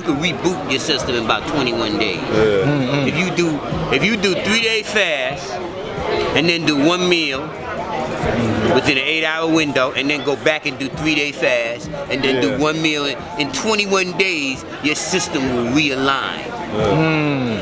reboot your system in about 21 days. If you do 3-day fast and then do one meal within an 8-hour window, and then go back and do 3-day fast, and then do one meal in 21 days, your system will realign.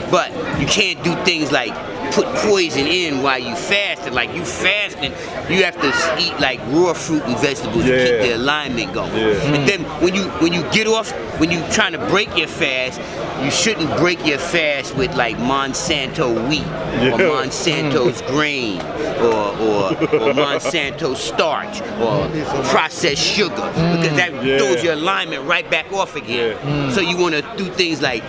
But you can't do things like put poison in while you fasting. Like you fasting, you have to eat like raw fruit and vegetables to keep the alignment going. And then when you get off, when you're trying to break your fast, you shouldn't break your fast with like Monsanto wheat or Monsanto's grain or Monsanto starch or processed sugar, because that throws your alignment right back off again. So you want to do things like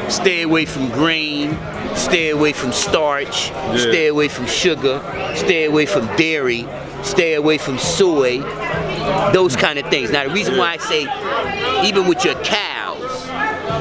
stay away from grain, stay away from starch, stay away from sugar, stay away from dairy, stay away from soy, those kind of things. Now the reason why I say even with your cows,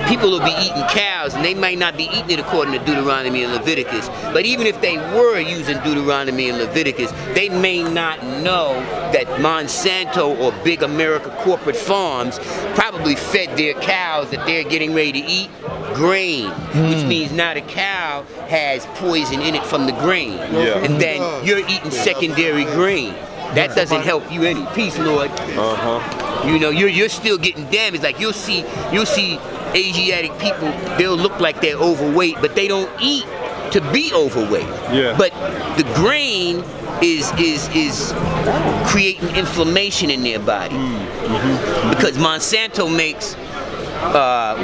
people will be eating cows and they might not be eating it according to Deuteronomy and Leviticus, but even if they were using Deuteronomy and Leviticus, they may not know that Monsanto or big America corporate farms probably fed their cows that they're getting ready to eat grain, which means now the cow has poison in it from the grain, and then you're eating secondary grain. That doesn't help you any. Peace, Lord. You know, you're still getting damaged. Like you'll see Asiatic people, they'll look like they're overweight, but they don't eat to be overweight. But the grain is creating inflammation in their body, because Monsanto makes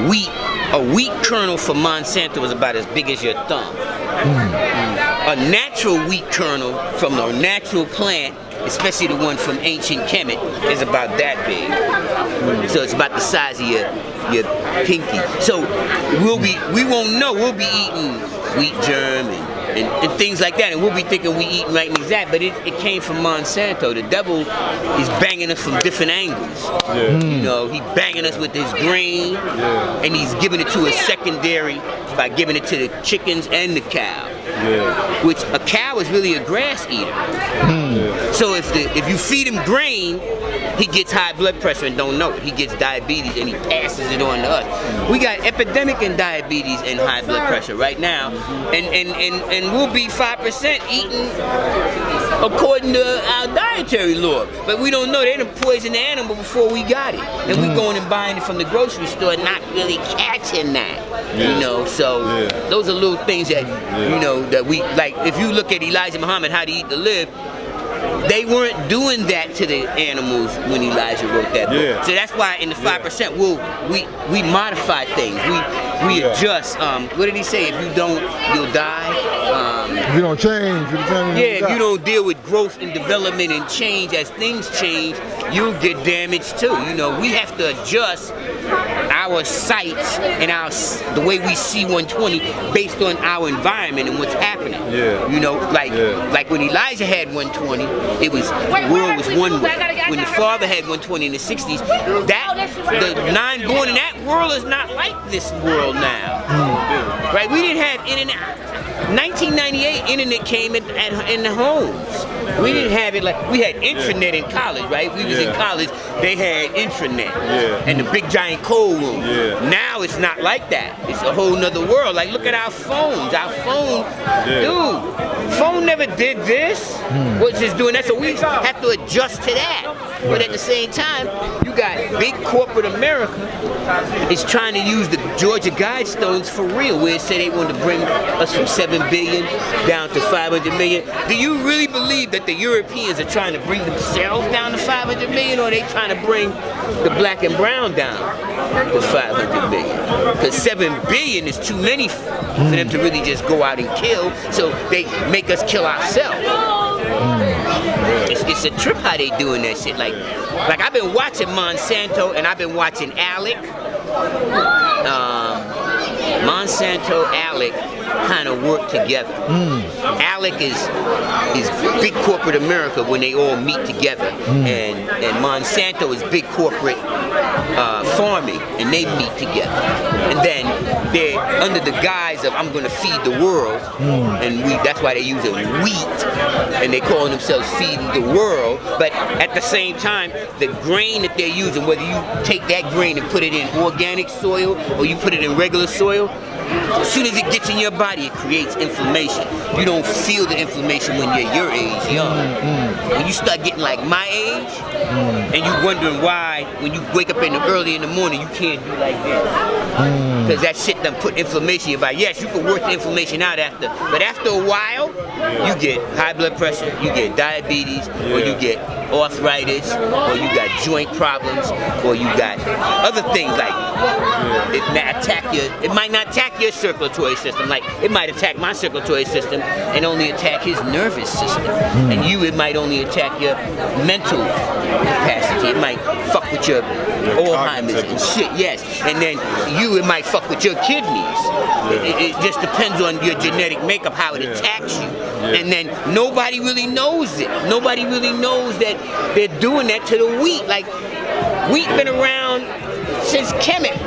wheat. A wheat kernel for Monsanto is about as big as your thumb. A natural wheat kernel from a natural plant, especially the one from ancient Kemet, is about that big. So it's about the size of your pinky. So we won't know. We'll be eating wheat germ and things like that, and we'll be thinking we eating right and exact, but it came from Monsanto. The devil is banging us from different angles. You know, he's banging us with his grain, and he's giving it to us secondary by giving it to the chickens and the cow. Which a cow is really a grass eater. So if you feed him grain, he gets high blood pressure and don't know it. He gets diabetes and he passes it on to us. We got epidemic in diabetes and high blood pressure right now, and we'll be 5% eating according to our dietary law. But we don't know. They done poisoned the animal before we got it, and we going and buying it from the grocery store, not really catching that. You know, so those are little things that you know that we like. If you look at Elijah Muhammad, How to Eat to Live, they weren't doing that to the animals when Elijah wrote that book. So that's why in the 5% we modify things. We adjust. What did he say? If you don't, you'll die. If you don't change, if you don't deal with growth and development and change, as things change, you'll get damaged too. You know, we have to adjust our sights and the way we see 120 based on our environment and what's happening. You know, like when Elijah had 120, it was the world was one way. When the Father had 120 in the 60s, the 9 born in that world is not like this world now. Right? We didn't have internet. 1998, internet came in the homes. We didn't have it like, we had intranet in college, right? We was in college, they had intranet and the big giant cold room. Now it's not like that. It's a whole nother world. Like, look at our phones. Our phone, dude, phone never did this. What's just doing that? So we have to adjust to that. But at the same time, you got big corporate America is trying to use the Georgia Guidestones for real, where it said they want to bring us from 7 billion down to 500 million. Do you really believe that the Europeans are trying to bring themselves down to 500 million, or are they trying to bring the black and brown down to 500 million? Because 7 billion is too many for them to really just go out and kill, so they make us kill ourselves. It's a trip how they doing that shit. Like I've been watching Monsanto and I've been watching Alec. Monsanto, Alec kind of work together. Alec is big corporate America when they all meet together, and Monsanto is big corporate farming, and they meet together. And then they're under the guise of I'm going to feed the world, and that's why they use wheat, and they call themselves feeding the world. But at the same time, the grain that they're using, whether you take that grain and put it in organic soil or you put it in regular soil, as soon as it gets in your body, it creates inflammation. You don't feel the inflammation when you're your age, young. When you start getting like my age, and you're wondering why, when you wake up early in the morning, you can't do like this. Because that shit done put inflammation in your body. Yes, you can work the inflammation out but after a while, you get high blood pressure, you get diabetes, or you get arthritis, or you got joint problems, or you got other things like it might not attack your circulatory system, like it might attack my circulatory system and only attack his nervous system. And it might only attack your mental capacity. It might fuck with your Alzheimer's and shit, yes. And then it might fuck with your kidneys. It just depends on your genetic makeup, how it attacks you. And then nobody really knows it. Nobody really knows that they're doing that to the wheat. Like, wheat been around since Kemet,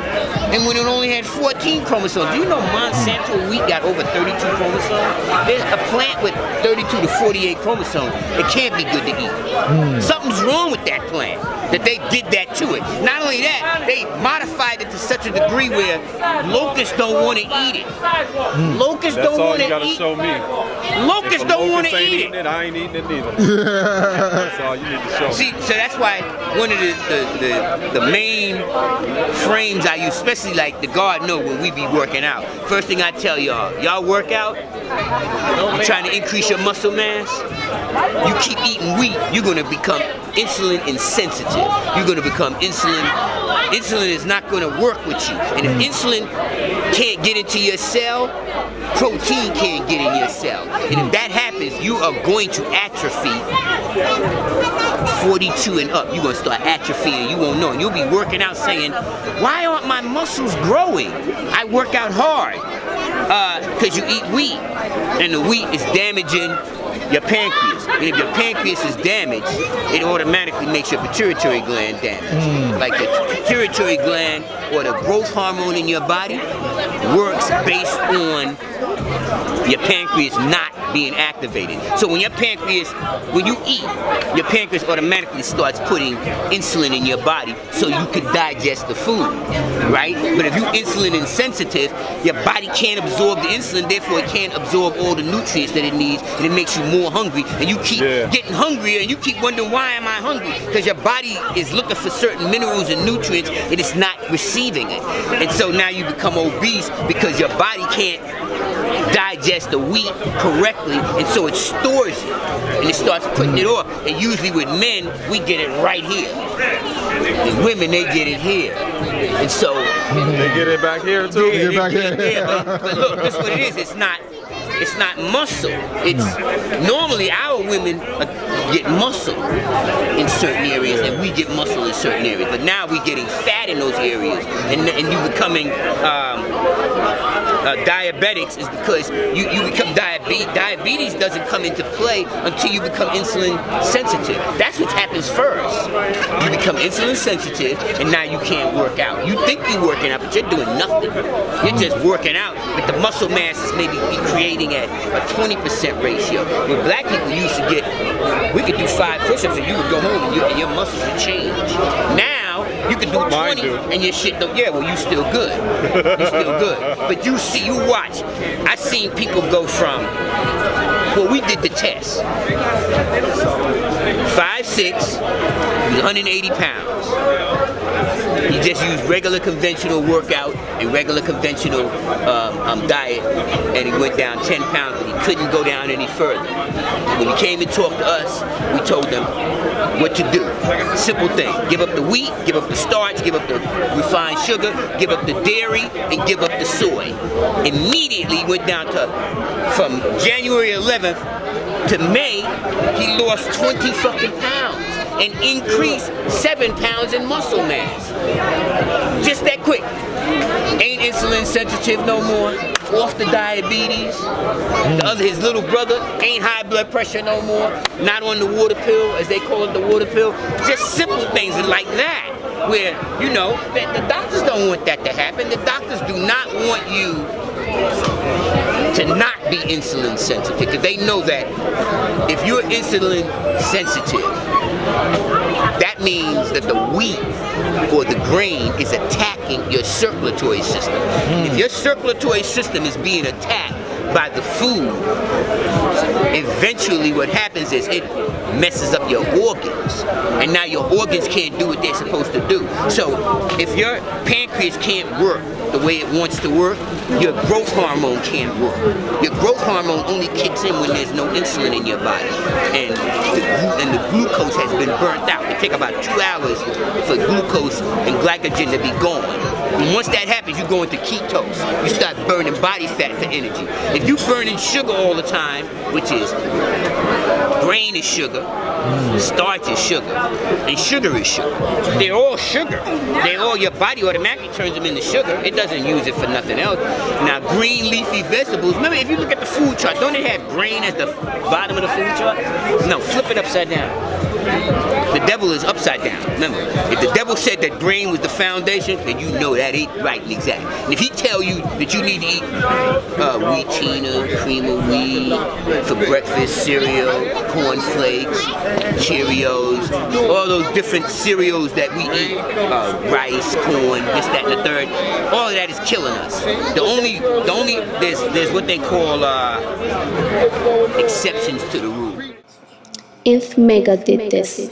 and when it only had 14 chromosomes. Do you know Monsanto wheat got over 32 chromosomes? There's a plant with 32 to 48 chromosomes. It can't be good to eat. Something's wrong with that plant, that they did that to it. Not only that, they modified it to such a degree where locusts don't want to eat it. Locusts don't want to eat it. Locusts don't want to eat it. I ain't eating it neither. That's all you need to show me. See, so that's why one of the main frames I use, especially like the guard know when we be working out. First thing I tell y'all work out, you're trying to increase your muscle mass, you keep eating wheat, you're going to become insulin insensitive. You're going to become insulin is not going to work with you. And if insulin can't get into your cell, protein can't get in your cell. And if that happens, you are going to atrophy 42 and up. You're going to start atrophying. You won't know. And you'll be working out saying, why aren't my muscles growing? I work out hard. Because you eat wheat. And the wheat is damaging your pancreas. And if your pancreas is damaged, it automatically makes your pituitary gland damaged. Like the pituitary gland or the growth hormone in your body works based on your pancreas not being activated. So when you eat, your pancreas automatically starts putting insulin in your body so you can digest the food, right? But if you're insulin insensitive, your body can't absorb the insulin, therefore it can't absorb all the nutrients that it needs, and it makes you more hungry, and you keep getting hungrier, and you keep wondering, why am I hungry? Because your body is looking for certain minerals and nutrients, and it's not receiving it. And so now you become obese because your body can't digest the wheat correctly, and so it stores it, and it starts putting it off. And usually with men, we get it right here. And women, they get it here. And so they get it back here too. But look, this is what it is. It's not muscle. It's normally our women get muscle in certain areas, and we get muscle in certain areas. But now we're getting fat in those areas, and you're becoming diabetics is because you become diabetes. Diabetes doesn't come into play until you become insulin sensitive. That's what happens first. You become insulin sensitive, and now you can't work out. You think you're working out, but you're doing nothing. You're just working out, but the muscle mass is maybe creating at a 20% ratio. When black people used to we could do 5 push-ups and you would go home and your muscles would change. Now, you can do 20 and your shit don't, you still good. You're still good. But you watch. I've seen people go from, we did the test. 5'6", 180 pounds. He just used regular conventional workout and regular conventional diet, and he went down 10 pounds, but he couldn't go down any further. When he came and talked to us, we told him what to do. Simple thing. Give up the wheat, give up the starch, give up the refined sugar, give up the dairy, and give up the soy. Immediately he went down to, from January 11th to May, he lost 20 fucking pounds and increased 7 pounds in muscle mass. Just that quick. Ain't insulin sensitive no more. off the diabetes. The other, his little brother, ain't high blood pressure no more. Not on the water pill, as they call it, the water pill. Just simple things like that. Where, you know, the doctors don't want that to happen. The doctors do not want you to not be insulin sensitive, because they know that if you're insulin sensitive, that means that the wheat or the grain is attacking your circulatory system. If your circulatory system is being attacked by the food, eventually what happens is it messes up your organs, and now your organs can't do what they're supposed to do. So if your pancreas can't work the way it wants to work, your growth hormone can't work. Your growth hormone only kicks in when there's no insulin in your body, and the glucose has been burnt out. It takes about 2 hours for glucose and glycogen to be gone. And once that happens, you go into ketose. You start burning body fat for energy. If you're burning sugar all the time, which is grain is sugar, starch is sugar, and sugar is sugar. They're all sugar. They're all, your body automatically turns them into sugar. It doesn't use it for nothing else. Now, green leafy vegetables, remember if you look at the food chart, don't it have grain at the bottom of the food chart? No, flip it upside down. The devil is upside down. Remember, if the devil said that grain was the foundation, then you know that ain't right and exact. And if he tell you that you need to eat wheatina, cream of wheat for breakfast, cereal, cornflakes, Cheerios, all those different cereals that we eat, rice, corn, this, that, and the third, all of that is killing us. There's what they call exceptions to the rule. If Mecca did this.